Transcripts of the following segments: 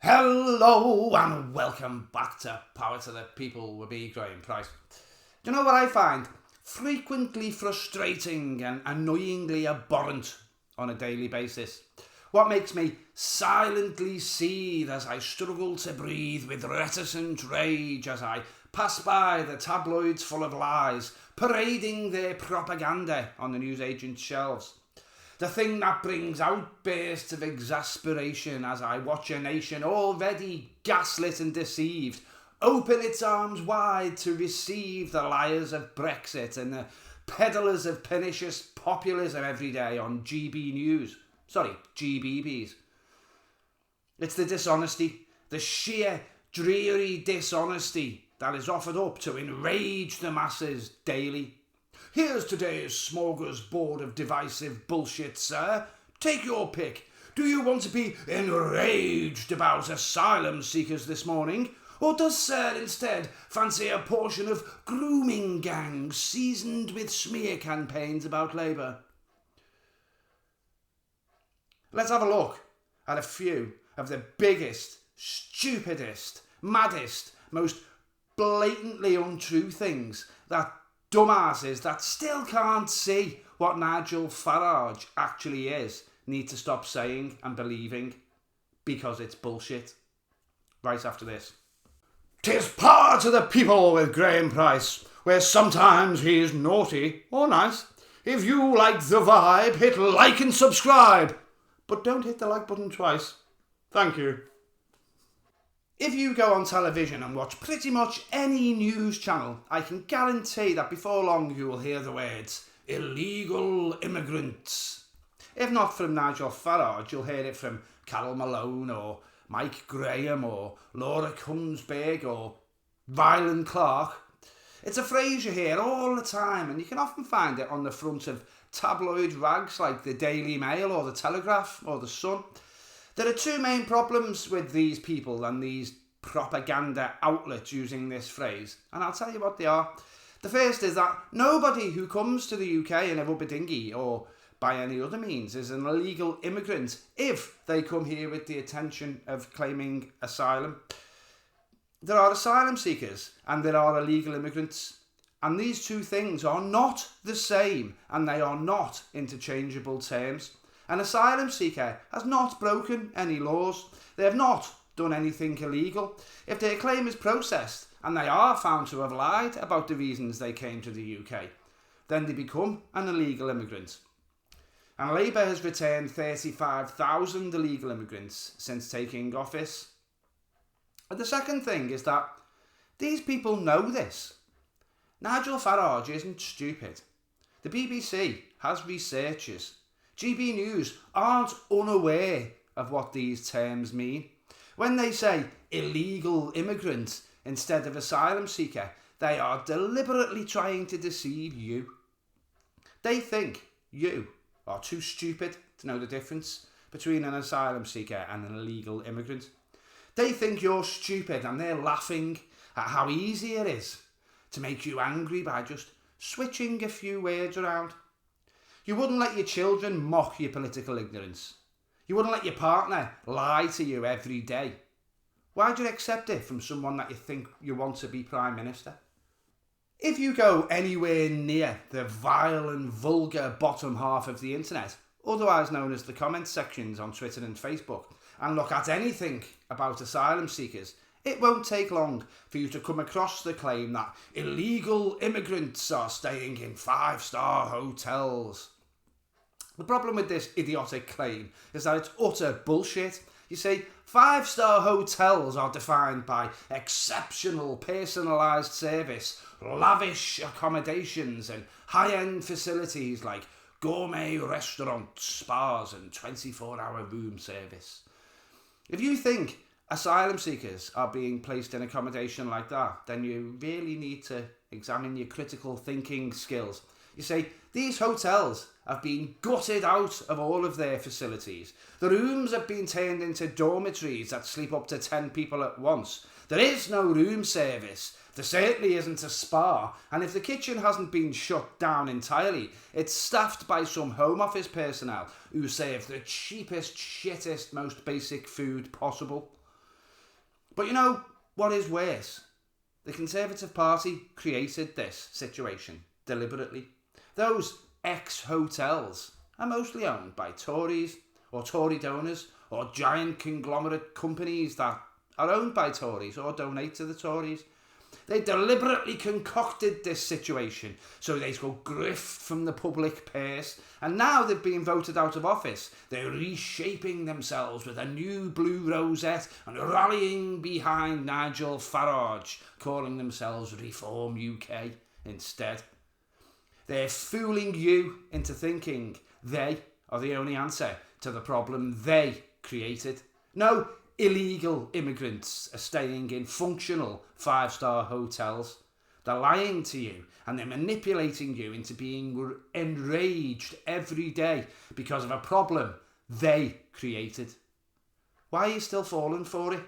Hello and welcome back to Power to the People with me, Graeme Pryce. Do you know what I find frequently frustrating and annoyingly abhorrent on a daily basis? What makes me silently seethe as I struggle to breathe with reticent rage as I pass by the tabloids full of lies, parading their propaganda on the newsagents' shelves. The thing that brings outbursts of exasperation as I watch a nation already gaslit and deceived open its arms wide to receive the liars of Brexit and the peddlers of pernicious populism every day on GB News. Sorry, GBBs. It's the dishonesty, the sheer dreary dishonesty that is offered up to enrage the masses daily. Here's today's smorgasbord of divisive bullshit, sir. Take your pick. Do you want to be enraged about asylum seekers this morning? Or does sir instead fancy a portion of grooming gangs seasoned with smear campaigns about Labour? Let's have a look at a few of the biggest, stupidest, maddest, most blatantly untrue things that dumbasses that still can't see what Nigel Farage actually is need to stop saying and believing because it's bullshit. Right after this. 'Tis Power to the People with Graeme Pryce, where sometimes he's naughty or nice. If you like the vibe, hit like and subscribe. But don't hit the like button twice. Thank you. If you go on television and watch pretty much any news channel, I can guarantee that before long you will hear the words illegal immigrants. If not from Nigel Farage, you'll hear it from Carol Malone or Mike Graham or Laura Kunsberg or Rylan Clark. It's a phrase you hear all the time, and you can often find it on the front of tabloid rags like the Daily Mail or the Telegraph or the Sun. There are two main problems with these people and these propaganda outlets using this phrase, and I'll tell you what they are. The first is that nobody who comes to the UK in a rubber dinghy or by any other means is an illegal immigrant if they come here with the intention of claiming asylum. There are asylum seekers and there are illegal immigrants, and these two things are not the same and they are not interchangeable terms. An asylum seeker has not broken any laws. They have not done anything illegal. If their claim is processed and they are found to have lied about the reasons they came to the UK, then they become an illegal immigrant. And Labour has returned 35,000 illegal immigrants since taking office. And the second thing is that these people know this. Nigel Farage isn't stupid. The BBC has researchers. GB News aren't unaware of what these terms mean. When they say illegal immigrant instead of asylum seeker, they are deliberately trying to deceive you. They think you are too stupid to know the difference between an asylum seeker and an illegal immigrant. They think you're stupid and they're laughing at how easy it is to make you angry by just switching a few words around. You wouldn't let your children mock your political ignorance. You wouldn't let your partner lie to you every day. Why'd you accept it from someone that you think you want to be Prime Minister? If you go anywhere near the vile and vulgar bottom half of the internet, otherwise known as the comment sections on Twitter and Facebook, and look at anything about asylum seekers, it won't take long for you to come across the claim that illegal immigrants are staying in 5-star hotels. The problem with this idiotic claim is that it's utter bullshit. You see, 5-star hotels are defined by exceptional personalised service, lavish accommodations and high-end facilities like gourmet restaurants, spas and 24-hour room service. If you think asylum seekers are being placed in accommodation like that, then you really need to examine your critical thinking skills. You see, these hotels have been gutted out of all of their facilities. The rooms have been turned into dormitories that sleep up to 10 people at once. There is no room service. There certainly isn't a spa. And if the kitchen hasn't been shut down entirely, it's staffed by some Home Office personnel who serve the cheapest, shittest, most basic food possible. But you know what is worse? The Conservative Party created this situation deliberately. Those ex-hotels are mostly owned by Tories or Tory donors or giant conglomerate companies that are owned by Tories or donate to the Tories. They deliberately concocted this situation so they could grift from the public purse, and now they've been voted out of office. They're reshaping themselves with a new blue rosette and rallying behind Nigel Farage, calling themselves Reform UK instead. They're fooling you into thinking they are the only answer to the problem they created. No, illegal immigrants are staying in functional 5-star hotels. They're lying to you and they're manipulating you into being enraged every day because of a problem they created. Why are you still falling for it?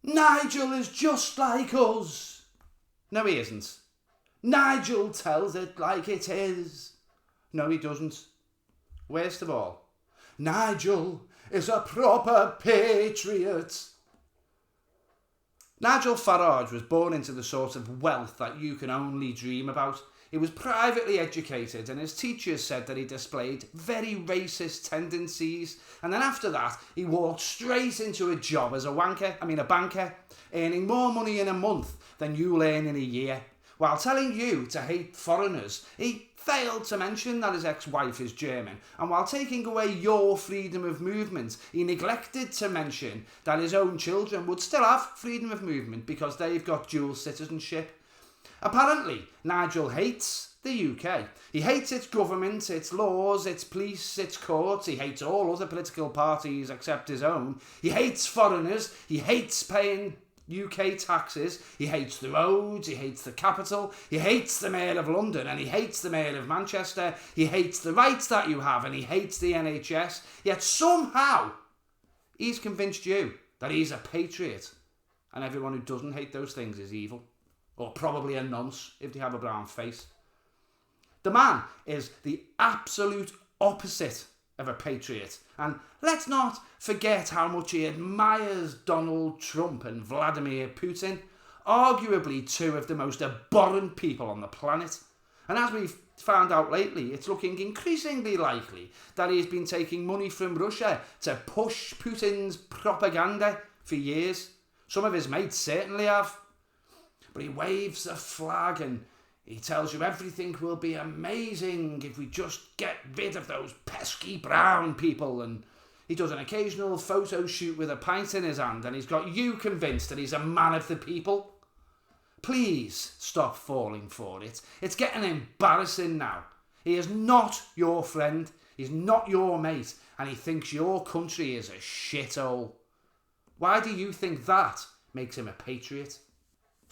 Nigel is just like us. No, he isn't. Nigel tells it like it is. No, he doesn't. Worst of all, Nigel is a proper patriot. Nigel Farage was born into the sort of wealth that you can only dream about. He was privately educated and his teachers said that he displayed very racist tendencies, and then after that he walked straight into a job as a banker, earning more money in a month than you'll earn in a year. While telling you to hate foreigners, he failed to mention that his ex-wife is German, and while taking away your freedom of movement, he neglected to mention that his own children would still have freedom of movement because they've got dual citizenship. Apparently, Nigel hates the UK. He hates its government, its laws, its police, its courts. He hates all other political parties except his own. He hates foreigners. He hates paying UK taxes. He hates the roads, he hates the capital, he hates the Mayor of London, and he hates the Mayor of Manchester. He hates the rights that you have, and he hates the NHS. Yet somehow he's convinced you that he's a patriot, and everyone who doesn't hate those things is evil, or probably a nonce if they have a brown face. The man is the absolute opposite of a patriot, and let's not forget how much he admires Donald Trump and Vladimir Putin, arguably two of the most abhorrent people on the planet. And as we've found out lately, it's looking increasingly likely that he's been taking money from Russia to push Putin's propaganda for years. Some of his mates certainly have. But he waves a flag and he tells you everything will be amazing if we just get rid of those pesky brown people, and he does an occasional photo shoot with a pint in his hand, and he's got you convinced that he's a man of the people. Please stop falling for it. It's getting embarrassing now. He is not your friend, he's not your mate, and he thinks your country is a shithole. Why do you think that makes him a patriot?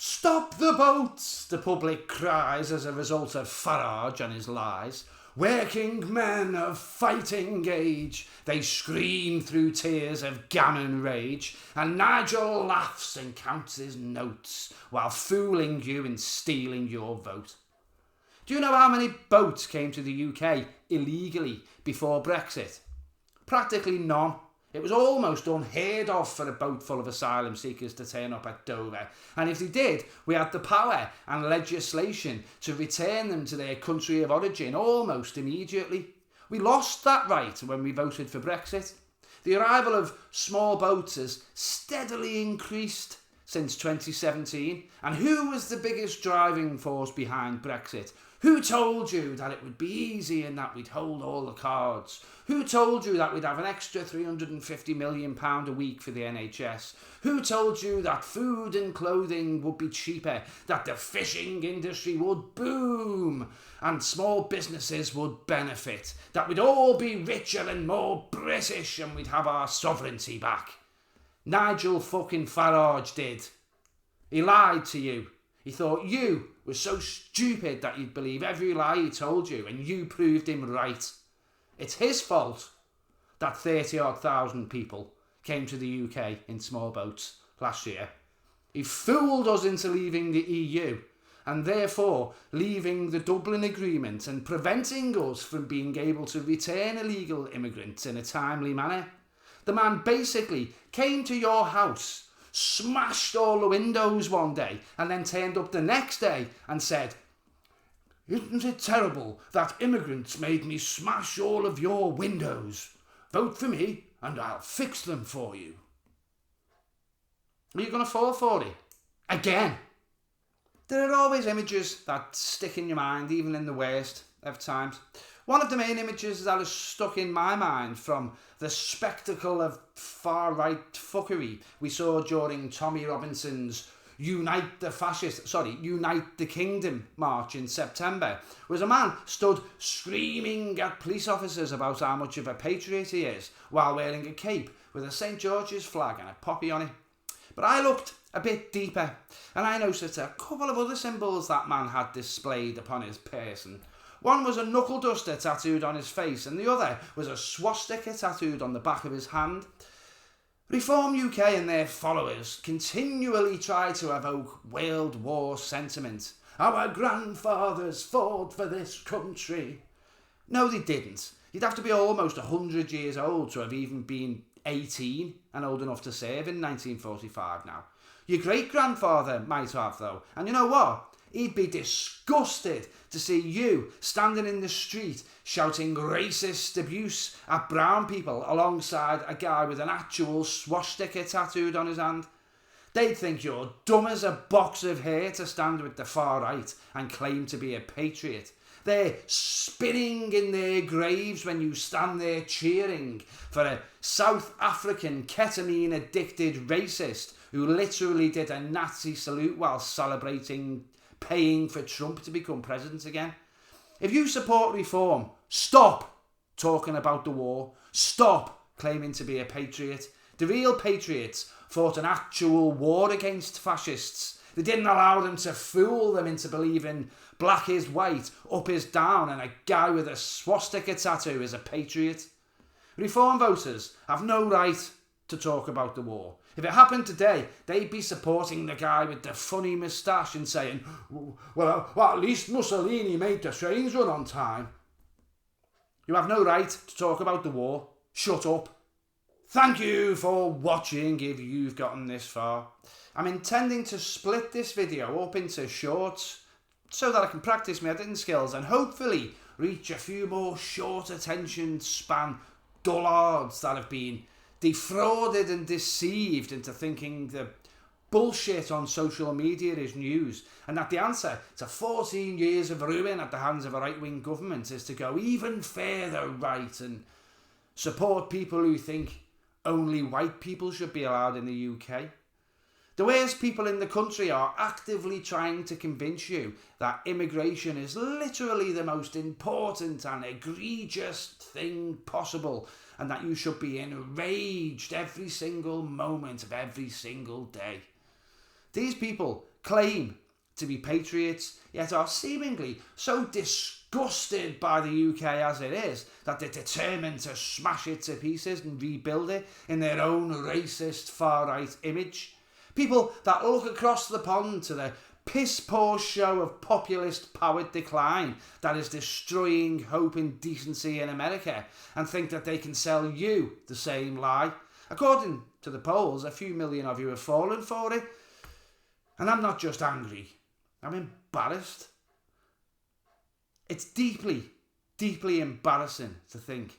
Stop the boats, the public cries as a result of Farage and his lies. Working men of fighting age, they scream through tears of gammon rage, and Nigel laughs and counts his notes while fooling you and stealing your vote. Do you know how many boats came to the UK illegally before Brexit? Practically none. It was almost unheard of for a boat full of asylum seekers to turn up at Dover, and if they did, we had the power and legislation to return them to their country of origin almost immediately. We lost that right when we voted for Brexit. The arrival of small boats has steadily increased since 2017, and who was the biggest driving force behind Brexit? Who told you that it would be easy and that we'd hold all the cards? Who told you that we'd have an extra £350 million a week for the NHS? Who told you that food and clothing would be cheaper, that the fishing industry would boom and small businesses would benefit, that we'd all be richer and more British and we'd have our sovereignty back? Nigel fucking Farage did. He lied to you. He thought you were so stupid that you'd believe every lie he told you, and you proved him right. It's his fault that 30-odd thousand people came to the UK in small boats last year. He fooled us into leaving the EU and therefore leaving the Dublin Agreement and preventing us from being able to return illegal immigrants in a timely manner. The man basically came to your house, smashed all the windows one day and then turned up the next day and said, "Isn't it terrible that immigrants made me smash all of your windows? Vote for me and I'll fix them for you." Are you going to fall for it? Again. There are always images that stick in your mind, even in the worst of times. One of the main images that has stuck in my mind from the spectacle of far-right fuckery we saw during Tommy Robinson's Unite the Kingdom march in September was a man stood screaming at police officers about how much of a patriot he is while wearing a cape with a St. George's flag and a poppy on it. But I looked a bit deeper and I noticed a couple of other symbols that man had displayed upon his person. One was a knuckle duster tattooed on his face and the other was a swastika tattooed on the back of his hand. Reform UK and their followers continually try to evoke World War sentiment. Our grandfathers fought for this country. No, they didn't. You'd have to be almost 100 years old to have even been 18 and old enough to serve in 1945 now. Your great-grandfather might have, though. And you know what? He'd be disgusted to see you standing in the street shouting racist abuse at brown people alongside a guy with an actual swastika tattooed on his hand. They'd think you're dumb as a box of hair to stand with the far right and claim to be a patriot. They're spinning in their graves when you stand there cheering for a South African ketamine-addicted racist who literally did a Nazi salute while celebrating paying for Trump to become president again. If you support reform, stop talking about the war. Stop claiming to be a patriot. The real patriots fought an actual war against fascists. They didn't allow them to fool them into believing black is white, up is down, and a guy with a swastika tattoo is a patriot. Reform voters have no right to talk about the war. If it happened today, they'd be supporting the guy with the funny moustache and saying, well, at least Mussolini made the trains run on time. You have no right to talk about the war. Shut up. Thank you for watching if you've gotten this far. I'm intending to split this video up into shorts so that I can practice my editing skills and hopefully reach a few more short attention span dullards that have been defrauded and deceived into thinking the bullshit on social media is news and that the answer to 14 years of ruin at the hands of a right-wing government is to go even further right and support people who think only white people should be allowed in the UK. The worst people in the country are actively trying to convince you that immigration is literally the most important and egregious thing possible and that you should be enraged every single moment of every single day. These people claim to be patriots, yet are seemingly so disgusted by the UK as it is that they're determined to smash it to pieces and rebuild it in their own racist far-right image. People that look across the pond to the piss-poor show of populist-powered decline that is destroying hope and decency in America and think that they can sell you the same lie. According to the polls, a few million of you have fallen for it. And I'm not just angry, I'm embarrassed. It's deeply, deeply embarrassing to think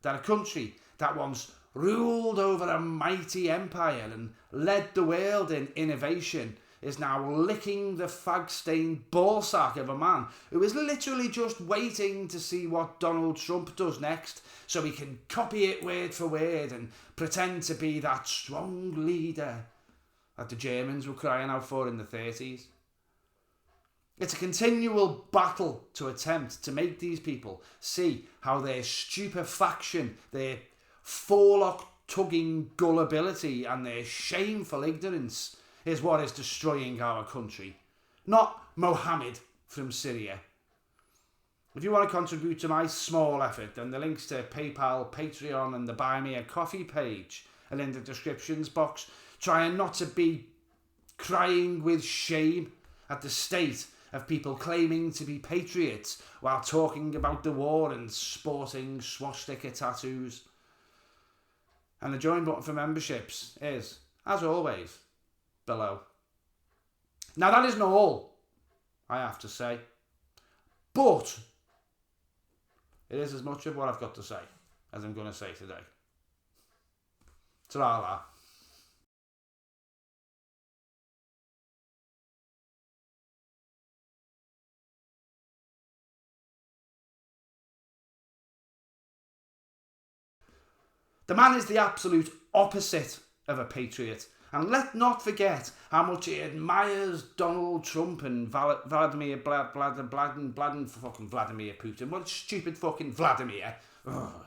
that a country that once ruled over a mighty empire and led the world in innovation is now licking the fag-stained ballsack of a man who is literally just waiting to see what Donald Trump does next so he can copy it word for word and pretend to be that strong leader that the Germans were crying out for in the 30s. It's a continual battle to attempt to make these people see how their stupefaction, their forelock-tugging gullibility and their shameful ignorance is what is destroying our country, not Mohammed from Syria. If you want to contribute to my small effort, then the links to PayPal, Patreon and the Buy Me a Coffee page are in the descriptions box. Trying not to be crying with shame at the state of people claiming to be patriots while talking about the war and sporting swastika tattoos. And the join button for memberships is, as always, below. Now, that isn't all, I have to say, but it is as much of what I've got to say as I'm going to say today. Ta-ra. The man is the absolute opposite of a patriot. And let not forget how much he admires Donald Trump and Vladimir fucking Vladimir Putin. What stupid fucking Vladimir. Ugh.